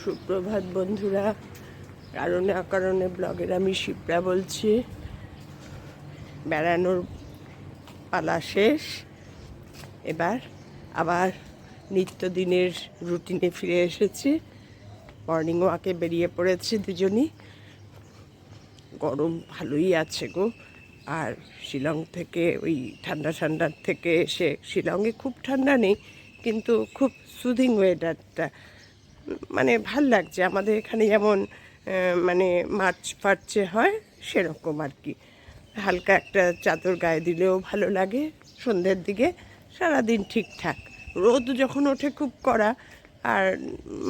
সুপ্রভাত বন্ধুরা। কারণে অকারণে ব্লগের আমি শিপ্রা বলছি। বেড়ানোর পালা শেষ, এবার আবার নিত্যদিনের রুটিনে ফিরে এসেছি। মর্নিং ওয়াকে বেরিয়ে পড়েছি দুজনই। গরম ভালোই আছে গো। আর শিলং থেকে ওই ঠান্ডার থেকে এসে, শিলংয়ে খুব ঠান্ডা নেই কিন্তু খুব সুদিং ওয়েদারটা, মানে ভাল লাগছে। আমাদের এখানে যেমন মানে মার্চ ফার্চে হয় সেরকম আর কি। হালকা একটা চাদর গায়ে দিলেও ভালো লাগে সন্ধ্যের দিকে। সারাদিন ঠিকঠাক। রোদ যখন ওঠে খুব কড়া, আর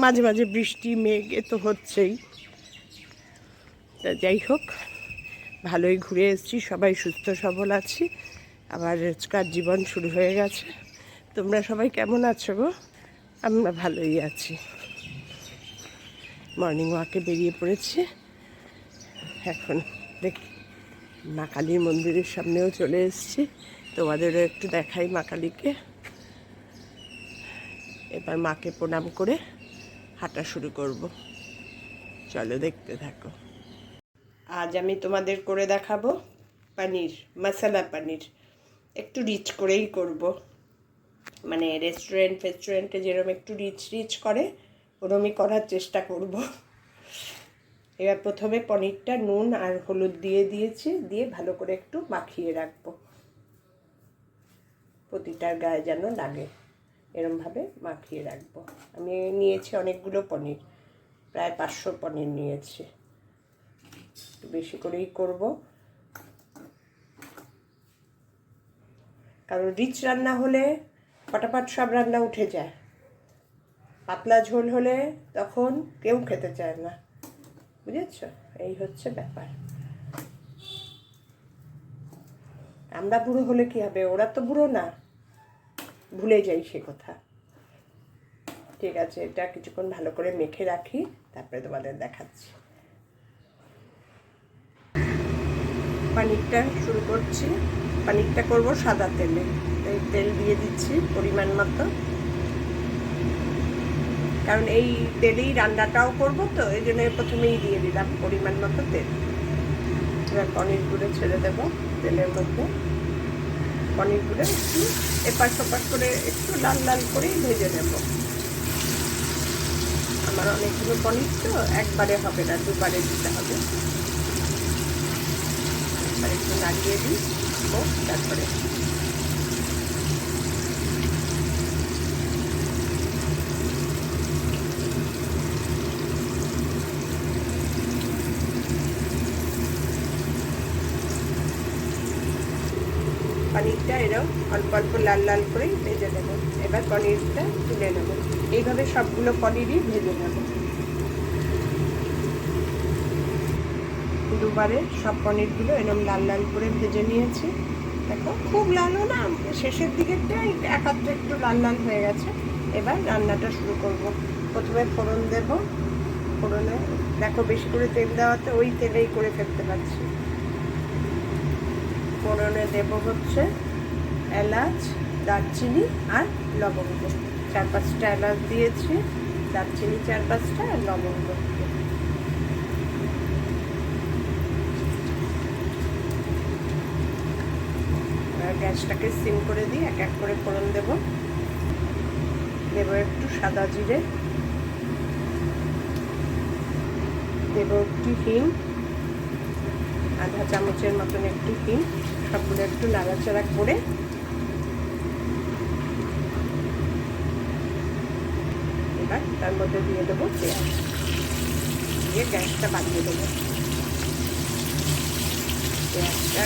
মাঝে মাঝে বৃষ্টি মেঘ এ তো হচ্ছেই। তা যাই হোক, ভালোই ঘুরে এসেছি, সবাই সুস্থ সবল আছি। আবার রোজকার জীবন শুরু হয়ে গেছে। তোমরা সবাই কেমন আছো গো? আমরা ভালোই আছি। মর্নিং ওয়াকে বেরিয়ে পড়েছি। এখন দেখি মা কালীর মন্দিরের সামনেও চলে এসেছি। তোমাদেরও একটু দেখাই মা কালীকে। এবার মাকে প্রণাম করে হাঁটা শুরু করব। চলো দেখতে থাকো। আজ আমি তোমাদের করে দেখাবো পনির, মশলা পনির। একটু রিচ করেই করব, মানে রেস্টুরেন্টে যেরকম একটু রিচ করে ওরমই করার চেষ্টা করব। এবার প্রথমে পনিরটা নুন আর হলুদ দিয়ে দিয়েছি, দিয়ে ভালো করে একটু মাখিয়ে রাখবো, প্রতিটার গায়ে যেন লাগে এরমভাবে মাখিয়ে রাখবো। আমি নিয়েছি অনেকগুলো পনির, প্রায় 500 পনির নিয়েছি। একটু বেশি করেই করব, কারণ রিচ রান্না হলে ফটাফট সব রান্না উঠে যায়। পাতলা ঝোল হলে তখন কেউ খেতে চায় না, বুঝেছ? এই হচ্ছে ব্যাপার। আমরা বুড়ো হলে কি হবে, ওরা তো বুড়ো না, ভুলে যাই সে কথা। ঠিক আছে, এটা কিছুক্ষণ ভালো করে মেখে রাখি, তারপরে তোমাদের দেখাচ্ছি। পনিরটা শুরু করছি। পনিরটা করব সাদা তেলে, এই তেল দিয়ে দিচ্ছি পরিমাণ মতো, কারণ এই তেলেই রান্নাটাও করব তো, এই জন্য প্রথমেই দিয়ে দিলাম পরিমাণ মতো তেল। এবার পনিরগুলো ছেড়ে দেব তেলের মধ্যে। পনিরগুলো একটু এপাশ ওপাশ করে একটু লাল লাল করেই ভেজে নেব। আমার অনেকগুলো পনির তো একবারে হবে না, দুবারে দিতে হবে। এবার একটু নাড়িয়ে দিই, তারপরে পনিরটা এরকম অল্প অল্প লাল লাল করেই ভেজে নেব। এবার পনিরটা তুলে নেব। এইভাবে সবগুলো পনিরই ভেজে নেব। দুবারে সব পনিরগুলো এরকম লাল লাল করে ভেজে নিয়েছি। দেখো, খুব লালও না, শেষের দিকেরটা একাত্র একটু লাল লাল হয়ে গেছে। এবার রান্নাটা শুরু করব। প্রথমে ফোড়ন দেব। ফোড়নে দেখো বেশি করে তেল দেওয়াতে ওই তেলেই করে ফেলতে পারছি। ফোড়নে দেব হচ্ছে এলাচ, দারচিনি আর লবঙ্গ। 4-5টা এলাচ দিয়েছি, দারচিনি 4-5টা আর লবঙ্গ। গ্যাসটাকে সিম করে দিয়ে এক এক করে ফোড়ন দেব। দেব একটু সাদা জিরে, দেব একটু হিং, আধা চামচের মতন একটু হিং। সবগুলো একটু নাড়াচাড়া করে এবার তার মধ্যে দিয়ে দেবো পেঁয়াজ, দিয়ে গ্যাসটা বাড়িয়ে দেবো। পেঁয়াজটা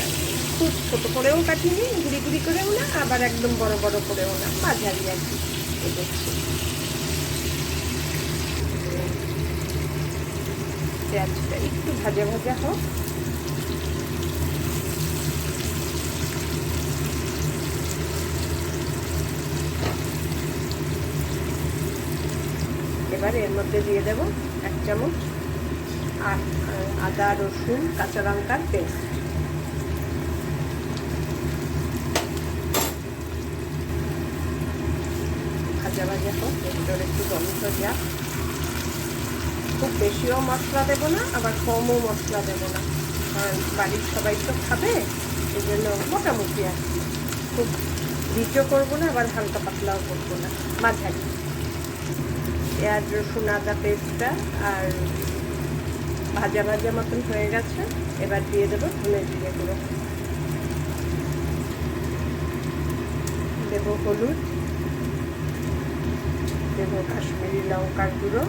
খুব ছোটো করেও কাটিনি, গুঁড়ি গুঁড়ি করেও না, আবার একদম বড় বড় করেও না, মাঝারি আর কি দেখছি। পেঁয়াজটা একটু ভাজা ভাজা হোক। এবার এর মধ্যে দিয়ে দেব 1 চামচ আদা রসুন কাঁচা লঙ্কার পেস্ট। ভাজা ভাজা হোক, এর একটু গন্ধ যাক। খুব বেশিও মশলা দেবো না, আবার কমও মশলা দেবো না, কারণ বাড়ির সবাই তো খাবে, এই জন্য মোটামুটি আর কি। খুব রিচও করবো না, আবার হালকা পাতলাও করবো না, মাঝারি। পেঁয়াজ রসুন আদা পেস্টটা আর ভাজা ভাজা মতন হয়ে গেছে। এবার দিয়ে দেবো ধনে জিরে গুঁড়ো, দেবো হলুদ, দেবো কাশ্মীরি লঙ্কার গুঁড়ো,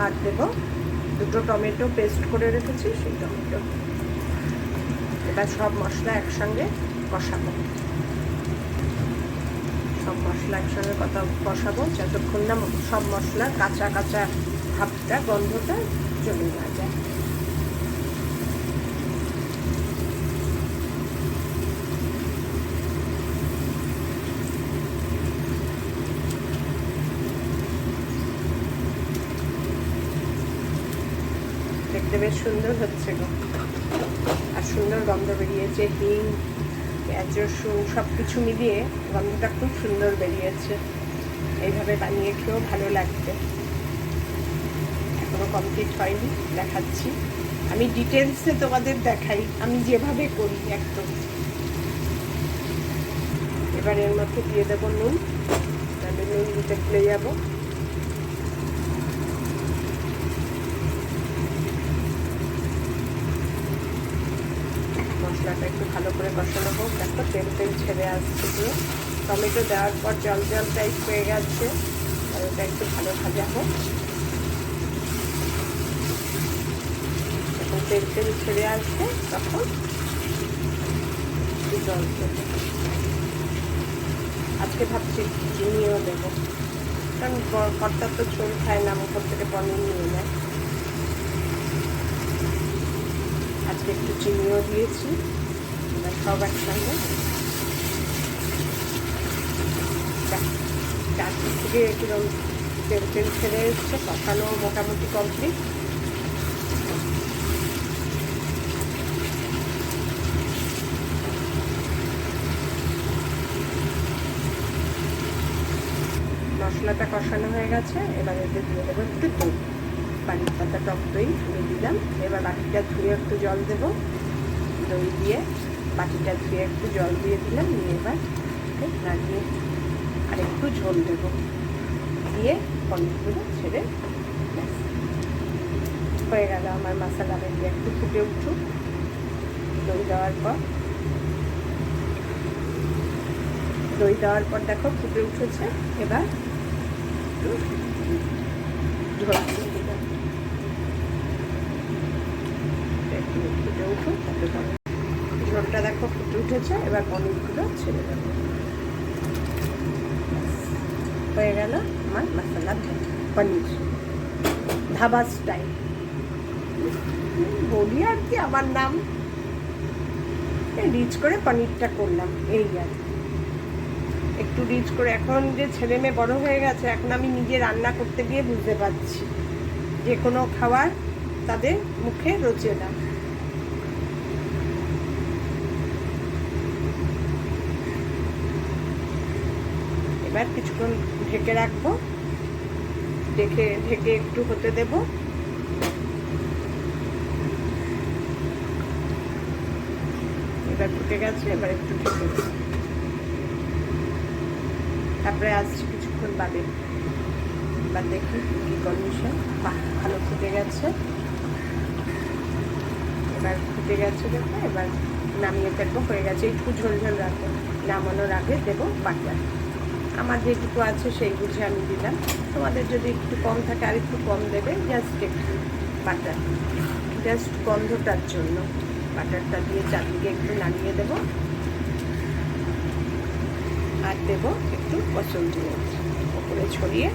আর দেবো 2টো টমেটো পেস্ট করে রেখেছি, সেই টমেটো। এবার সব মশলা একসঙ্গে কষাবো, সব মশলা একসঙ্গে কষাবো যতক্ষণ না সব মশলা কাঁচা কাঁচা ভাবটা, গন্ধটা চলে না যায়। দেখতে বেশ সুন্দর হচ্ছে গো, আর সুন্দর গন্ধ বেরিয়েছে। হিং, পেঁয়াজ রসুন সব কিছু মিলিয়ে গন্ধটা খুব সুন্দর বেরিয়েছে। এইভাবে বানিয়ে খেয়েও ভালো লাগবে। এখনো কমপ্লিট হয়নি, দেখাচ্ছি। আমি ডিটেলসে তোমাদের দেখাই আমি যেভাবে করি একদম। এবার এর মধ্যে দিয়ে দেবো নুন, তাহলে নুন দিতে ভুলে যাবো। মশলাটা একটু ভালো করে কষানো হোক। দেখো তেল তেল ছেড়ে আসছে দিয়ে, টমেটো দেওয়ার পর জল জল টাইপ হয়ে গেছে, আর ওটা একটু ভালো ভাজা হোক। যখন তেল তেল ছেড়ে আসবে তখন একটু জল দেবো। আজকে ভাবছি চিনিও দেবো, কারণ কর্তা তো ঝোল খায় না, ওপর থেকে পনির নিয়ে নেয়। আজকে একটু চিনিও দিয়েছি। এবার সব একসঙ্গে চারদিক থেকে একদম তেল তেল ছেড়ে এসছে, কষানো মোটামুটি কমপ্লিট। মশলাটা কষানো হয়ে গেছে। এবার এতে দিয়ে দেবো একটু দই, বাড়ির পাতা টক দই আমি দিলাম। এবার বাটিটা ধুয়ে একটু জল দেবো, দই দিয়ে বাটিটা ধুয়ে একটু জল দিয়ে দিলাম। নিয়ে এবার নাড়িয়ে আর একটু ঝোল দেবো, দিয়ে পনিরগুলো ছেড়ে হয়ে গেল আমার মশলা দিয়ে। একটু ফুটে উঠুক দই দেওয়ার পর, দই দেওয়ার পর দেখো ফুটে উঠেছে। এবার একটু ঝোল দিয়ে দিলাম, একটু ফুটে উঠুক তাতে ভালো। ঝোলটা দেখো ফুটে উঠেছে। এবার পনিরগুলো ছেড়ে দেবো। হয়ে গেল আমার মশলা পনির, ধাবা স্টাইল বলি আর কি। আমার নাম রিচ করে পনিরটা করলাম, এই আর একটু রিচ করে। এখন যে ছেলে মেয়ে বড় হয়ে গেছে, এখন আমি নিজে রান্না করতে গিয়ে বুঝতে পারছি যে কোনো খাবার তাদের মুখে রোচে না। এবার কিছুক্ষণ ঢেকে রাখবো, ঢেকে একটু হতে দেব। এবার ফুটে গেছে, এবার একটু ঢেকে দেবো। তারপরে আসছি কিছুক্ষণ বাদে। এবার দেখি কি কন্ডিশন। ভালো ফুটে গেছে। এবার ফুটে গেছে দেখো, এবার নামিয়ে ফেলবো। হয়ে গেছে, একটু ঝোল ঝোল রাখবো। নামানোর আগে দেবো বাটার। আমার যেটুকু আছে সেই বুঝে আমি দিলাম। তোমাদের যদি একটু কম থাকে আর একটু কম দেবে, জাস্ট একটু বাটার, জাস্ট গন্ধটার জন্য বাটারটা দিয়ে চারদিকে একটু নামিয়ে দেবো। আর দেবো একটু কসুরি মেথি ওপরে ছড়িয়ে,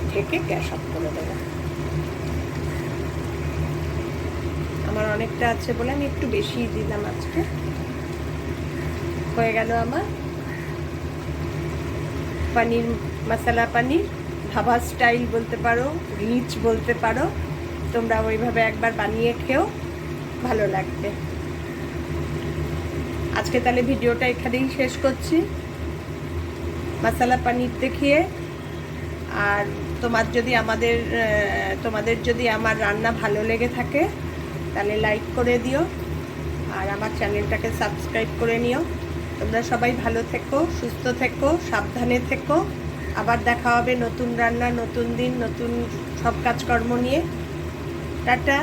ঢেকে গ্যাস অফ করে দেবো। আমার অনেকটা আছে বলে আমি একটু বেশিই দিলাম আজকে। হয়ে গেল আমার পনির মশলা পনির, ধাবা স্টাইল বলতে পারো, রিচ বলতে পারো। তোমরা ওইভাবে একবার বানিয়ে খেও, ভালো লাগবে। আজকে তাহলে ভিডিওটা এখানেই শেষ করছি। মশলা পনির দেখিয়ে আর তোমাদের যদি আমার রান্না ভালো লেগে থাকে তাহলে লাইক করে দিও, আর আমার চ্যানেলটাকে সাবস্ক্রাইব করে নিও। তোমরা সবাই ভালো থেকো, সুস্থ থেকো, সাবধানে থেকো। আবার দেখা হবে নতুন রান্না, নতুন দিন, নতুন সব কাজকর্ম নিয়ে। টাটা।